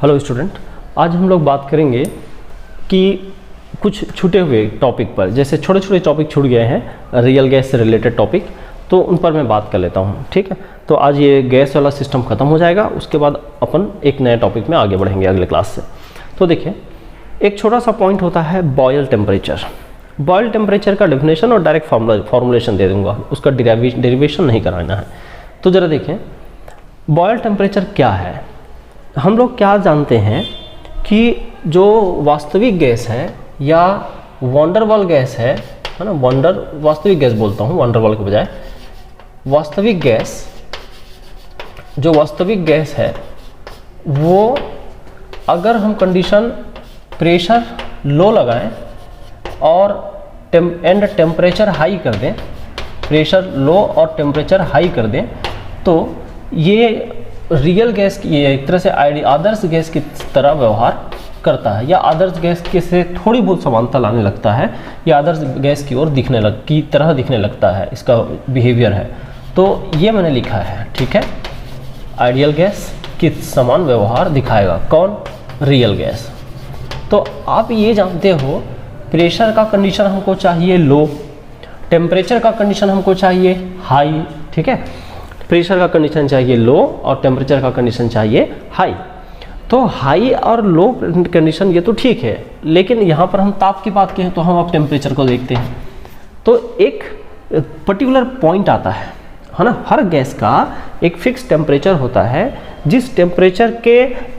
Hello student, आज हम लोग बात करेंगे कि कुछ छूटे हुए टॉपिक पर, जैसे छोटे छोटे टॉपिक छूट गए हैं रियल गैस से रिलेटेड टॉपिक, तो उन पर मैं बात कर लेता हूं। ठीक है, तो आज ये गैस वाला सिस्टम ख़त्म हो जाएगा, उसके बाद अपन एक नए टॉपिक में आगे बढ़ेंगे अगले क्लास से। तो देखिए, एक छोटा सा पॉइंट होता है बॉयल टेम्परेचर। बॉयल टेम्परेचर का डेफिनेशन और डायरेक्ट फॉर्मुलेशन दे दूंगा, उसका डेरिवेशन नहीं कराना है। तो ज़रा देखें बॉयल टेम्परेचर क्या है। हम लोग क्या जानते हैं कि जो वास्तविक गैस है या वंडरवॉल गैस है ना, वास्तविक गैस बोलता हूँ वंडरवॉल के बजाय। वास्तविक गैस, जो वास्तविक गैस है वो अगर हम कंडीशन प्रेशर लो लगाएं और टेम्परेचर हाई कर दें, प्रेशर लो और टेम्परेचर हाई कर दें, तो ये रियल गैस की ये एक तरह से आदर्श गैस की तरह व्यवहार करता है, या आदर्श गैस के से थोड़ी बहुत समानता लाने लगता है, या आदर्श गैस की ओर की तरह दिखने लगता है, इसका बिहेवियर है। तो ये मैंने लिखा है, ठीक है, आइडियल गैस की समान व्यवहार दिखाएगा। कौन? Real gas. तो आप ये जानते हो प्रेशर का कंडीशन हमको चाहिए लो, टेम्परेचर का कंडीशन हमको चाहिए हाई। ठीक है, प्रेशर का कंडीशन चाहिए लो और टेम्परेचर का कंडीशन चाहिए हाई। तो हाई और लो कंडीशन ये तो ठीक है, लेकिन यहाँ पर हम ताप की बात करें तो हम अब टेम्परेचर को देखते हैं। तो एक पर्टिकुलर पॉइंट आता है ना, हर गैस का एक फिक्स टेम्परेचर होता है, जिस टेम्परेचर के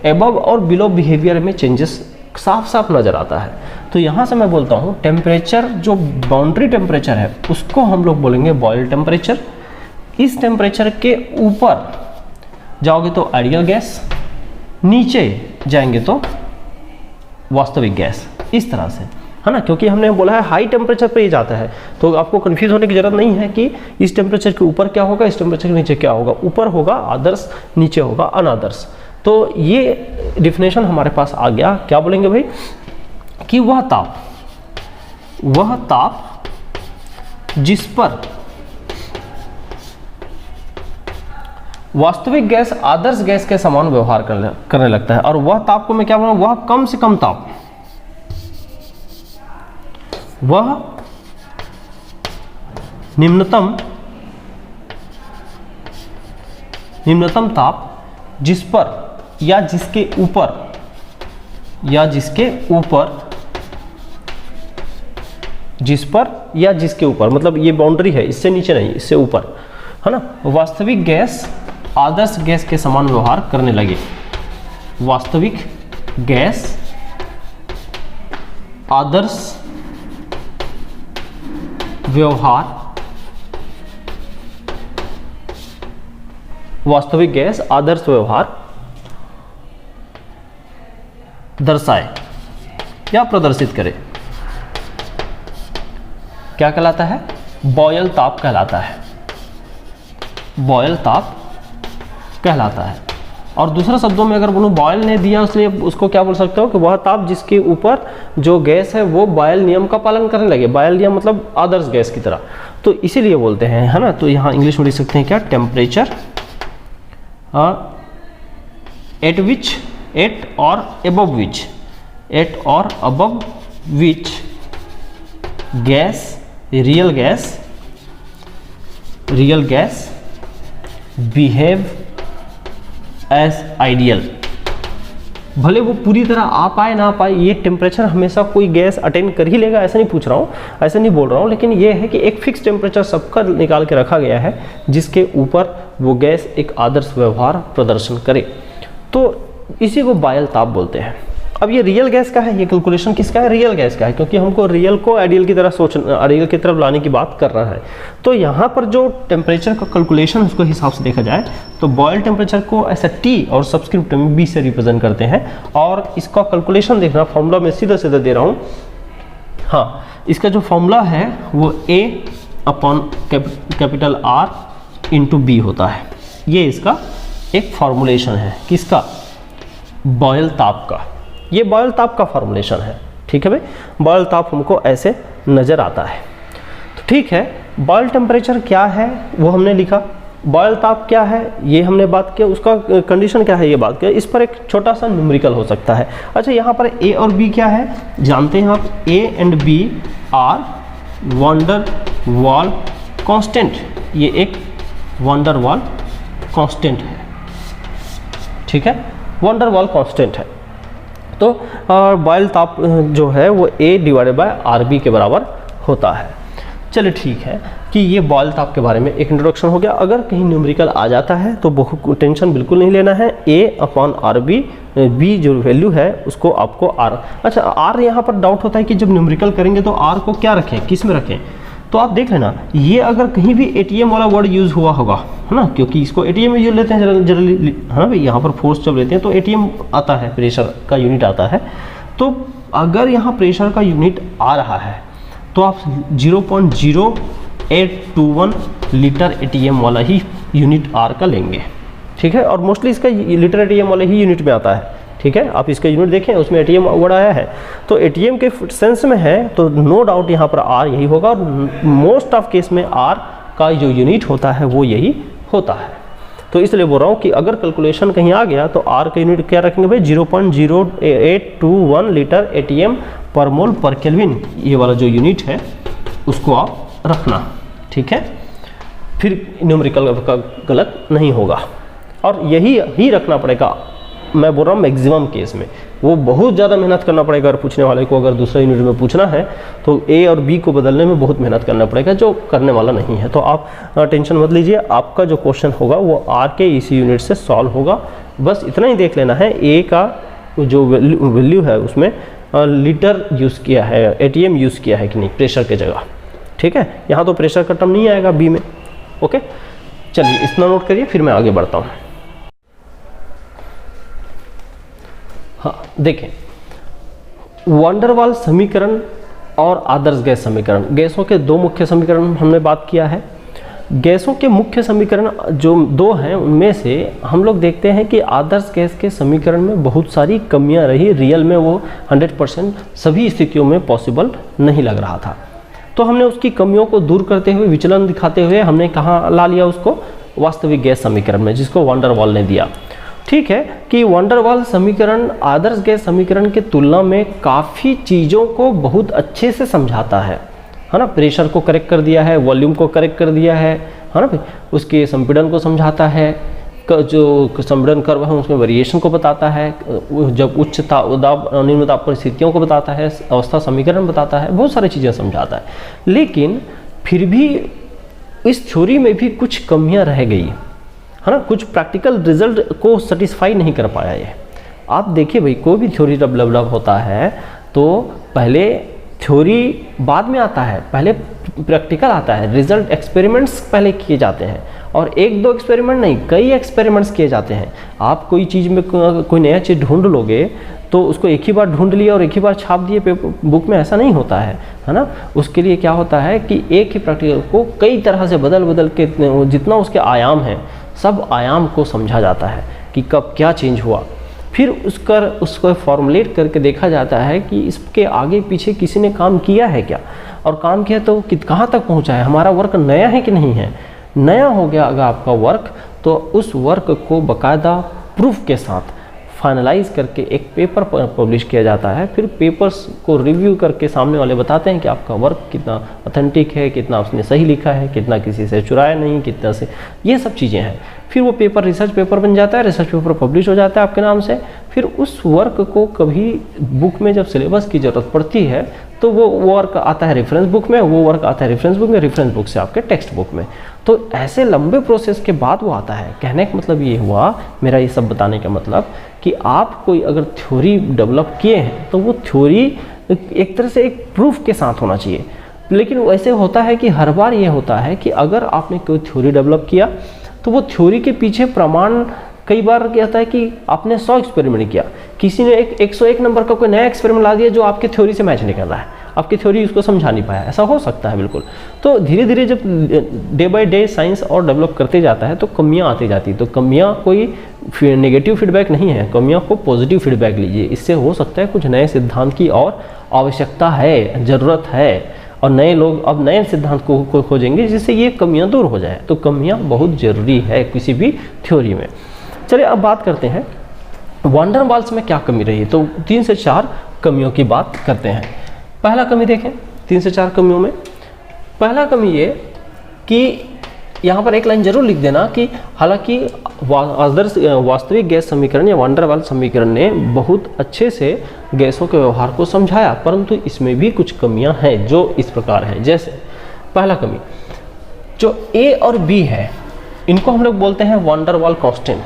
एबव और बिलो बिहेवियर में चेंजेस साफ साफ नज़र आता है। तो यहाँ से मैं बोलता हूँ टेम्परेचर, जो बाउंड्री टेम्परेचर है उसको हम लोग बोलेंगे बॉयल टेम्परेचर। इस टेम्परेचर के ऊपर जाओगे तो आइडियल गैस, नीचे जाएंगे तो वास्तविक गैस, इस तरह से, है ना। क्योंकि हमने बोला है हाई टेम्परेचर पे ही जाता है, तो आपको कंफ्यूज होने की जरूरत नहीं है कि इस टेम्परेचर के ऊपर क्या होगा, इस टेम्परेचर के नीचे क्या होगा। ऊपर होगा आदर्श, नीचे होगा अनादर्श। तो ये डिफिनेशन हमारे पास आ गया। क्या बोलेंगे भाई कि वह ताप जिस पर वास्तविक गैस आदर्श गैस के समान व्यवहार करने लगता है, और वह ताप को मैं क्या बोलूं, वह कम से कम ताप, वह निम्नतम ताप जिस पर या जिसके ऊपर मतलब ये बाउंड्री है, इससे नीचे नहीं, इससे ऊपर, है ना, वास्तविक गैस आदर्श गैस के समान व्यवहार करने लगे। वास्तविक गैस आदर्श व्यवहार, वास्तविक गैस आदर्श व्यवहार दर्शाए या प्रदर्शित करे। क्या कहलाता है? बॉयल ताप कहलाता है, बॉयल ताप कहलाता है। और दूसरे शब्दों में अगर बोलूँ, बॉयल ने दिया इसलिए उसको क्या बोल सकते हो कि वह ताप जिसके ऊपर जो गैस है वो बॉयल नियम का पालन करने लगे। बॉयल नियम मतलब आदर्श गैस की तरह, तो इसीलिए बोलते हैं, है ना। तो यहाँ इंग्लिश में लिख सकते हैं क्या, टेम्परेचर एट और above which gas, real gas behave as ideal. भले वो पूरी तरह आ पाए ना पाए, ये टेम्परेचर हमेशा कोई गैस अटेंड कर ही लेगा, ऐसा नहीं पूछ रहा हूँ, ऐसा नहीं बोल रहा हूँ, लेकिन ये है कि एक फिक्स टेम्परेचर सबका निकाल के रखा गया है जिसके ऊपर वो गैस एक आदर्श व्यवहार प्रदर्शन करे। तो इसी को बॉयल ताप बोलते हैं। अब ये रियल गैस का है, ये कैलकुलेशन किसका है? रियल गैस का है, क्योंकि हमको रियल को आइडियल की तरह आइडियल की तरफ लाने की बात कर रहा है। तो यहाँ पर जो टेम्परेचर का कैलकुलेशन उसके हिसाब से देखा जाए तो बॉयल टेम्परेचर को ऐसा टी और सब्सक्रिप्ट में बी से रिप्रेजेंट करते हैं, और इसका कैलकुलेशन देखना, फॉर्मूला में सीधा सीधा दे रहा हूँ। हाँ, इसका जो फॉर्मूला है वो A/कैपिटल R इंटू बी होता है। ये इसका एक फॉर्मूलेशन है, किसका? बॉयल ताप का। ये बॉयल ताप का फॉर्मूलेशन है, ठीक है भाई। बॉयल ताप हमको ऐसे नज़र आता है। तो ठीक है, बॉयल टेम्परेचर क्या है वो हमने लिखा, बॉयल ताप क्या है ये हमने बात किया, उसका कंडीशन क्या है ये बात किया। इस पर एक छोटा सा न्यूमेरिकल हो सकता है। अच्छा, यहाँ पर ए और बी क्या है जानते हैं आप, A and B are van der Waals constant, ये एक वंडर वाल कांस्टेंट है, ठीक है, वंडर वाल कांस्टेंट है। तो बॉयल ताप जो है वो ए डिवाइडेड बाय आर बी के बराबर होता है। चलिए ठीक है कि ये बॉयल ताप के बारे में एक इंट्रोडक्शन हो गया। अगर कहीं न्यूमेरिकल आ जाता है तो बहुत टेंशन बिल्कुल नहीं लेना है, ए अपॉन आर बी, बी जो वैल्यू है उसको आपको आर, अच्छा आर यहाँ पर डाउट होता है कि जब न्यूमेरिकल करेंगे तो आर को क्या रखें, किस में रखें, तो आप देख लेना ये अगर कहीं भी एटीएम वाला वर्ड यूज़ हुआ होगा, है ना, क्योंकि इसको एटीएम में यूज लेते हैं जनरली, है ना भाई, यहाँ पर फोर्स जब लेते हैं तो एटीएम आता है, प्रेशर का यूनिट आता है। तो अगर यहाँ प्रेशर का यूनिट आ रहा है तो आप 0.0821 लीटर एटीएम वाला ही यूनिट आर का लेंगे, ठीक है, और मोस्टली इसका लीटर एटीएम वाले ही यूनिट में आता है, ठीक है। आप इसका यूनिट देखें उसमें एटीएम वर्ड आया है, तो एटीएम के सेंस में है तो नो डाउट यहाँ पर आर यही होगा, और मोस्ट ऑफ केस में आर का जो यूनिट होता है वो यही होता है। तो इसलिए बोल रहा हूँ कि अगर कैलकुलेशन कहीं आ गया तो आर का यूनिट क्या रखेंगे भाई, 0.0821 लीटर एटीएम पर मोल पर केल्विन, ये वाला जो यूनिट है उसको आप रखना, ठीक है, फिर न्यूमेरिकल का गलत नहीं होगा। और यही ही रखना पड़ेगा, मैं बोल रहा हूँ मैक्सिमम केस में, वो बहुत ज़्यादा मेहनत करना पड़ेगा। अगर पूछने वाले को अगर दूसरा यूनिट में पूछना है तो ए और बी को बदलने में बहुत मेहनत करना पड़ेगा, जो करने वाला नहीं है। तो आप टेंशन मत लीजिए, आपका जो क्वेश्चन होगा वो आर के इसी यूनिट से सॉल्व होगा। बस इतना ही देख लेना है, ए का जो वैल्यू है उसमें लीटर यूज़ किया है, एटीएम यूज़ किया है कि नहीं प्रेशर के जगह, ठीक है। यहाँ तो प्रेशर का टर्म नहीं आएगा बी में, ओके। चलिए इतना नोट करिए, फिर मैं आगे बढ़ता हूँ। हाँ देखें, वंडरवाल समीकरण और आदर्श गैस समीकरण, गैसों के दो मुख्य समीकरण हमने बात किया है। गैसों के मुख्य समीकरण जो दो हैं उनमें से हम लोग देखते हैं कि आदर्श गैस के समीकरण में बहुत सारी कमियां रही, रियल में वो 100% सभी स्थितियों में पॉसिबल नहीं लग रहा था। तो हमने उसकी कमियों को दूर करते हुए, विचलन दिखाते हुए हमने कहाँ ला लिया उसको, वास्तविक गैस समीकरण में, जिसको वंडरवाल ने दिया। ठीक है कि वंडरवाल समीकरण आदर्श गैस समीकरण के तुलना में काफ़ी चीज़ों को बहुत अच्छे से समझाता है ना। प्रेशर को करेक्ट कर दिया है, वॉल्यूम को करेक्ट कर दिया है ना भाई, उसके संपीड़न को समझाता है, जो संपीड़न कर्व है उसमें वेरिएशन को बताता है, जब उच्च दाब निम्न दाब परिस्थितियों को बताता है, अवस्था समीकरण बताता है, बहुत सारी चीज़ें समझाता है। लेकिन फिर भी इस थ्योरी में भी कुछ कमियां रह गई है ना, कुछ प्रैक्टिकल रिजल्ट को सेटिस्फाई नहीं कर पाया ये। आप देखिए भाई, कोई भी थ्योरी जब डेवलप होता है तो पहले थ्योरी बाद में आता है, पहले प्रैक्टिकल आता है, रिजल्ट एक्सपेरिमेंट्स पहले किए जाते हैं, और एक दो एक्सपेरिमेंट नहीं, कई एक्सपेरिमेंट्स किए जाते हैं। आप कोई चीज़ में कोई नया चीज़ ढूंढ लोगे तो उसको एक ही बार ढूंढ लिया और एक ही बार छाप दिए बुक में, ऐसा नहीं होता है ना। उसके लिए क्या होता है कि एक ही प्रैक्टिकल को कई तरह से बदल बदल के, जितना उसके आयाम हैं सब आयाम को समझा जाता है कि कब क्या चेंज हुआ, फिर उसको फॉर्मुलेट करके देखा जाता है कि इसके आगे पीछे किसी ने काम किया है क्या, और काम किया तो कहाँ तक पहुँचा है, हमारा वर्क नया है कि नहीं है। नया हो गया अगर आपका वर्क, तो उस वर्क को बाकायदा प्रूफ के साथ फाइनलाइज करके एक पेपर पब्लिश किया जाता है। फिर पेपर्स को रिव्यू करके सामने वाले बताते हैं कि आपका वर्क कितना ऑथेंटिक है, कितना उसने सही लिखा है, कितना किसी से चुराया नहीं, कितना से, ये सब चीज़ें हैं। फिर वो पेपर रिसर्च पेपर बन जाता है, रिसर्च पेपर पब्लिश हो जाता है आपके नाम से। फिर उस वर्क को कभी बुक में जब सिलेबस की ज़रूरत पड़ती है तो वो वर्क आता है रेफरेंस बुक में, वो वर्क आता है रेफरेंस बुक में, रेफरेंस बुक से आपके टेक्स्ट बुक में। तो ऐसे लंबे प्रोसेस के बाद वो आता है। कहने का मतलब ये हुआ, मेरा ये सब बताने का मतलब कि आप कोई अगर थ्योरी डेवलप किए हैं तो वो थ्योरी एक तरह से एक प्रूफ के साथ होना चाहिए। लेकिन वैसे होता है कि हर बार ये होता है कि अगर आपने कोई थ्योरी डेवलप किया तो वो थ्योरी के पीछे प्रमाण, कई बार क्या होता है कि आपने 100 एक्सपेरिमेंट किया, किसी ने 101 नंबर का कोई नया एक्सपेरिमेंट ला दिया जो आपकी थ्योरी से मैच नहीं कर रहा है, आपकी थ्योरी उसको समझा नहीं पाया, ऐसा हो सकता है बिल्कुल। तो धीरे धीरे जब डे बाय डे साइंस और डेवलप करते जाता है तो कमियां आती जाती, तो कमियां कोई नेगेटिव फीडबैक नहीं है, कमियां को पॉजिटिव फीडबैक लीजिए। इससे हो सकता है कुछ नए सिद्धांत की और आवश्यकता है, ज़रूरत है, और नए लोग अब नए सिद्धांत को खोजेंगे जिससे ये कमियां दूर हो जाए। तो कमियां बहुत ज़रूरी है किसी भी थ्योरी में। चलिए अब बात करते हैं वैन डर वाल्स में क्या कमी रही। तो 3 से 4 कमियों की बात करते हैं। पहला कमी देखें 3 से 4 कमियों में, पहला कमी ये कि यहाँ पर एक लाइन जरूर लिख देना कि हालांकि आदर्श वास्तविक गैस समीकरण या वैन डर वाल्स समीकरण ने बहुत अच्छे से गैसों के व्यवहार को समझाया, परंतु इसमें भी कुछ कमियां हैं जो इस प्रकार हैं। जैसे पहला कमी, जो ए और बी है इनको हम लोग बोलते हैं वैन डर वाल्स कांस्टेंट।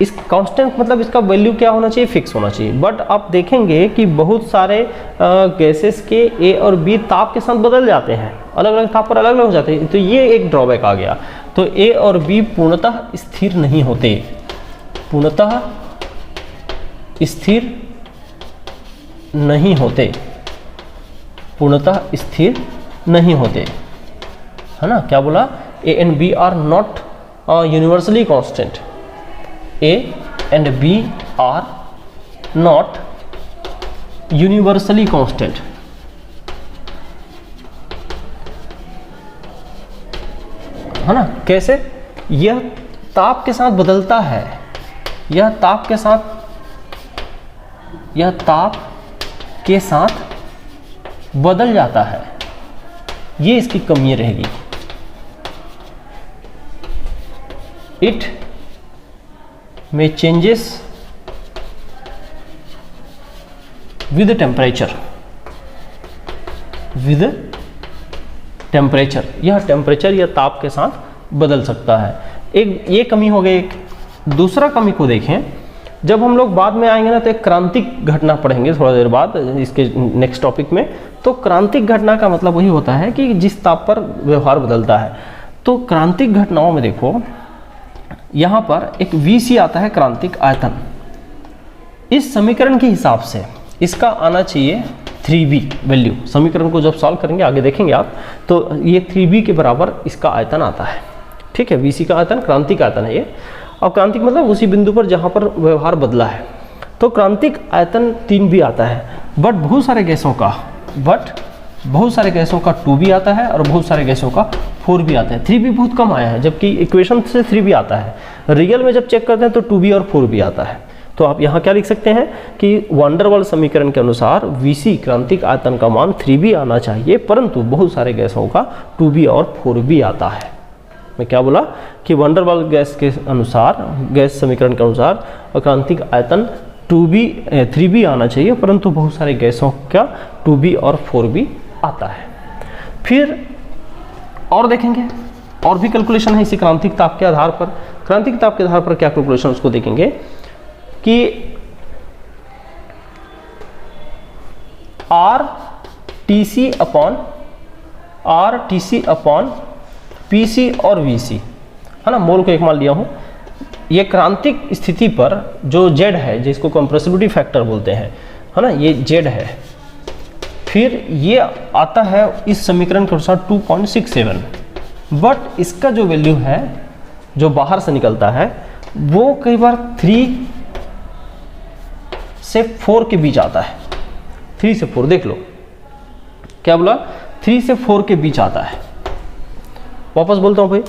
इस कांस्टेंट मतलब इसका वैल्यू क्या होना चाहिए, फिक्स होना चाहिए। बट आप देखेंगे कि बहुत सारे गैसेस के ए और बी ताप के साथ बदल जाते हैं, अलग अलग ताप पर अलग अलग हो जाते हैं। तो ये एक ड्रॉबैक आ गया। तो ए और बी पूर्णतः स्थिर नहीं होते, पूर्णतः स्थिर नहीं होते, पूर्णतः स्थिर नहीं होते, है ना। क्या बोला, A and B are not universally constant. A and B are not universally constant। है ना। कैसे, यह ताप के साथ बदलता है, यह ताप के साथ बदल जाता है, ये इसकी कमी रहेगी। इट में चेंजेस विद टेम्परेचर, यह टेम्परेचर या ताप के साथ बदल सकता है। एक ये कमी हो गई। एक दूसरा कमी को देखें, जब हम लोग बाद में आएंगे ना तो एक क्रांतिक घटना पढ़ेंगे थोड़ा देर बाद इसके नेक्स्ट टॉपिक में। तो क्रांतिक घटना का मतलब वही होता है कि जिस ताप पर व्यवहार बदलता है। तो क्रांतिक घटनाओं में देखो, यहाँ पर एक Vc आता है, क्रांतिक आयतन। इस समीकरण के हिसाब से इसका आना चाहिए 3b वैल्यू। समीकरण को जब सॉल्व करेंगे आगे देखेंगे आप, तो ये 3b के बराबर इसका आयतन आता है। ठीक है, Vc का आयतन क्रांतिक आयतन है ये। और क्रांतिक मतलब उसी बिंदु पर जहाँ पर व्यवहार बदला है। तो क्रांतिक आयतन 3b आता है। बट बहुत सारे गैसों का 2b आता है और बहुत सारे गैसों का 4b आता है। 3b बहुत कम आया है, जबकि इक्वेशन से 3b आता है। रियल में जब चेक करते हैं तो 2b और 4b आता है। तो आप यहाँ क्या लिख सकते हैं कि वैन डर वाल्स समीकरण के अनुसार Vc क्रांतिक आयतन का मान 3b आना चाहिए, परंतु बहुत सारे गैसों का 2b और 4b आता है। मैं क्या बोला कि वैन डर वाल्स गैस के अनुसार, गैस समीकरण के अनुसार क्रांतिक आयतन 3b आना चाहिए, परंतु बहुत सारे गैसों का 2b और 4b आता है। फिर और देखेंगे, और भी कैलकुलेशन है इसी क्रांतिक ताप के आधार पर। क्रांतिक ताप के आधार पर क्या कैलकुलेशन उसको देखेंगे कि RTC अपॉन PC और VC, है ना। मोल को एक मान लिया हूं। ये क्रांतिक स्थिति पर जो Z है, जिसको कंप्रेसिबिलिटी फैक्टर बोलते हैं, है ना, ये Z है। फिर ये आता है इस समीकरण के अनुसार 2.67। बट इसका जो वैल्यू है जो बाहर से निकलता है वो कई बार 3 से 4 के बीच आता है। 3 से 4 देख लो, क्या बोला, 3 से 4 के बीच आता है। वापस बोलता हूं भाई,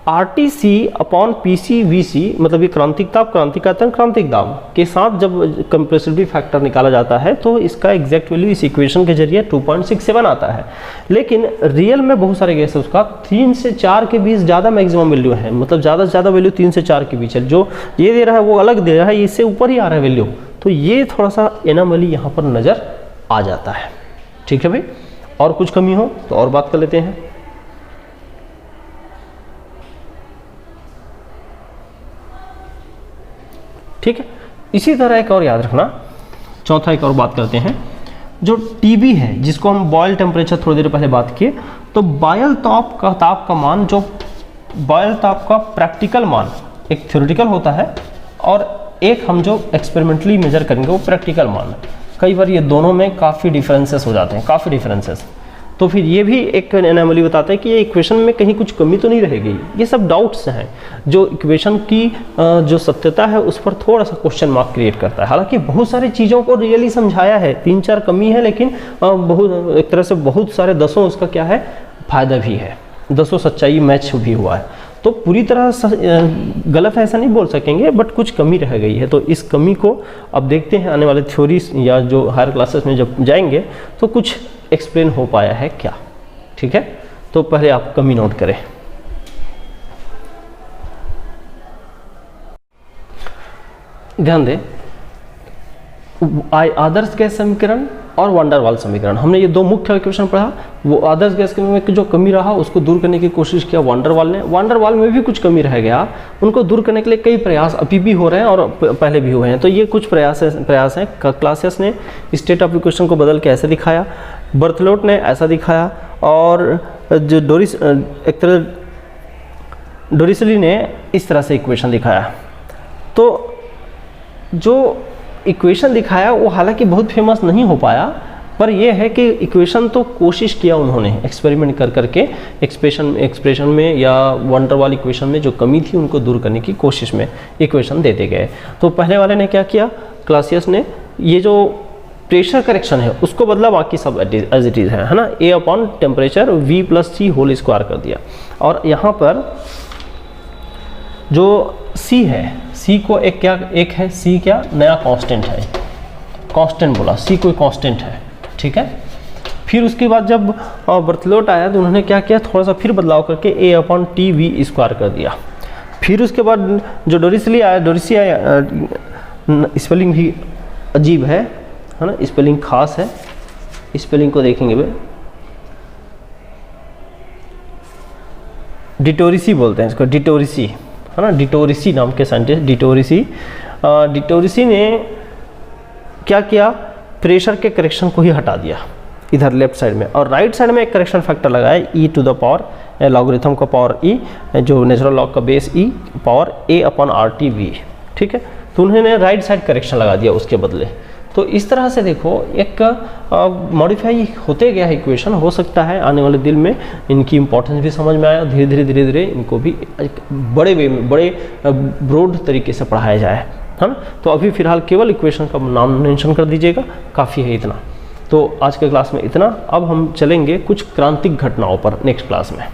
RTC अपॉन PC VC मतलब ये क्रांतिक ताप, क्रांतिक आयतन, क्रांतिक दाब के साथ जब कंप्रेसिबिलिटी फैक्टर निकाला जाता है तो इसका एग्जैक्ट वैल्यू इस इक्वेशन के जरिए 2.67 आता है। लेकिन रियल में बहुत सारे गैस उसका 3 से 4 के बीच ज़्यादा मैक्सिमम वैल्यू है, मतलब ज़्यादा से ज़्यादा वैल्यू 3 से 4 के बीच है। जो ये दे रहा है वो अलग दे रहा है, इससे ऊपर ही आ रहा है वैल्यू। तो ये थोड़ा सा एनोमली यहाँ पर नज़र आ जाता है। ठीक है भाई, और कुछ कमी हो तो और बात कर लेते हैं। ठीक है, इसी तरह एक और याद रखना, चौथा एक और बात करते हैं। जो TB है, जिसको हम बॉयल टेम्परेचर थोड़ी देर पहले बात किए, तो बॉयल ताप का मान, जो बॉयल ताप का प्रैक्टिकल मान एक थ्योरेटिकल होता है और एक हम जो एक्सपेरिमेंटली मेजर करेंगे वो प्रैक्टिकल मान। कई बार ये दोनों में काफ़ी डिफरेंसेस हो जाते हैं, काफ़ी डिफरेंसेस। तो फिर ये भी एक एनोमली बताता है कि ये इक्वेशन में कहीं कुछ कमी तो नहीं रहेगी। ये सब डाउट्स हैं जो इक्वेशन की जो सत्यता है उस पर थोड़ा सा क्वेश्चन मार्क क्रिएट करता है। हालांकि बहुत सारी चीज़ों को रियली समझाया है, 3-4 कमी है, लेकिन बहुत एक तरह से बहुत सारे दसों उसका क्या है फायदा भी है, दसों सच्चाई मैच भी हुआ है। तो पूरी तरह गलत है ऐसा नहीं बोल सकेंगे, बट कुछ कमी रह गई है। तो इस कमी को अब देखते हैं आने वाले थ्योरीज या जो हायर क्लासेस में जब जाएंगे तो कुछ एक्सप्लेन हो पाया है क्या। ठीक है, तो पहले आप कमी नोट करें। ध्यान दें, आदर्श गैस समीकरण और वंडर वाल समीकरण, हमने ये दो मुख्य इक्वेशन पढ़ा। वो आदर्श गैस में जो कमी रहा उसको दूर करने की कोशिश किया वंडर वाल ने। वंडर वाल में भी कुछ कमी रह गया, उनको दूर करने के लिए कई प्रयास अभी भी हो रहे हैं और पहले भी हुए हैं। तो ये कुछ प्रयास हैं। क्लासियस ने स्टेट ऑफ इक्वेशन को बदल के ऐसे दिखाया, बर्थलोट ने ऐसा दिखाया, और जो डोरिसली ने इस तरह से इक्वेशन दिखाया। तो जो इक्वेशन दिखाया वो हालांकि बहुत फेमस नहीं हो पाया, पर यह है कि इक्वेशन तो कोशिश किया उन्होंने एक्सपेरिमेंट कर करके एक्सप्रेशन में या वंडर वाल इक्वेशन में जो कमी थी उनको दूर करने की कोशिश में इक्वेशन देते गए। तो पहले वाले ने क्या किया, क्लासियस ने ये जो प्रेशर करेक्शन है उसको बदला, बाकी सब एज इट इज़ है ना, A upon temperature V+C whole square कर दिया। और यहाँ पर जो C है, C को एक है C क्या नया कांस्टेंट है, कांस्टेंट बोला, C कोई कांस्टेंट है। ठीक है, फिर उसके बाद जब बर्थलोट आया तो उन्होंने क्या किया, थोड़ा सा फिर बदलाव करके A अपॉन TV स्क्वायर कर दिया। फिर उसके बाद जो डोरिसली आया, स्पेलिंग भी अजीब है ना, स्पेलिंग खास है, स्पेलिंग को देखेंगे वे, डिटोरिसी बोलते हैं इसको, डिटोरिसी है ना, डिटोरिसी नाम के साइंटिस्ट डिटोरिसी ने क्या किया, प्रेशर के करेक्शन को ही हटा दिया इधर लेफ्ट साइड में, और राइट साइड में एक करेक्शन फैक्टर लगाया e to the power logarithm का पावर e, जो नेचुरल लॉग का base e power a upon RT/v। ठीक है, तो उन्होंने राइट साइड करेक्शन लगा दिया उसके बदले। तो इस तरह से देखो एक मॉडिफाई होते गया है इक्वेशन। हो सकता है आने वाले दिन में इनकी इंपॉर्टेंस भी समझ में आया, धीरे धीरे इनको भी बड़े वे में, बड़े ब्रॉड तरीके से पढ़ाया जाए, है ना। तो अभी फिलहाल केवल इक्वेशन का नाम मेंशन कर दीजिएगा, काफ़ी है इतना। तो आज के क्लास में इतना। अब हम चलेंगे कुछ क्रांतिक घटनाओं पर नेक्स्ट क्लास में।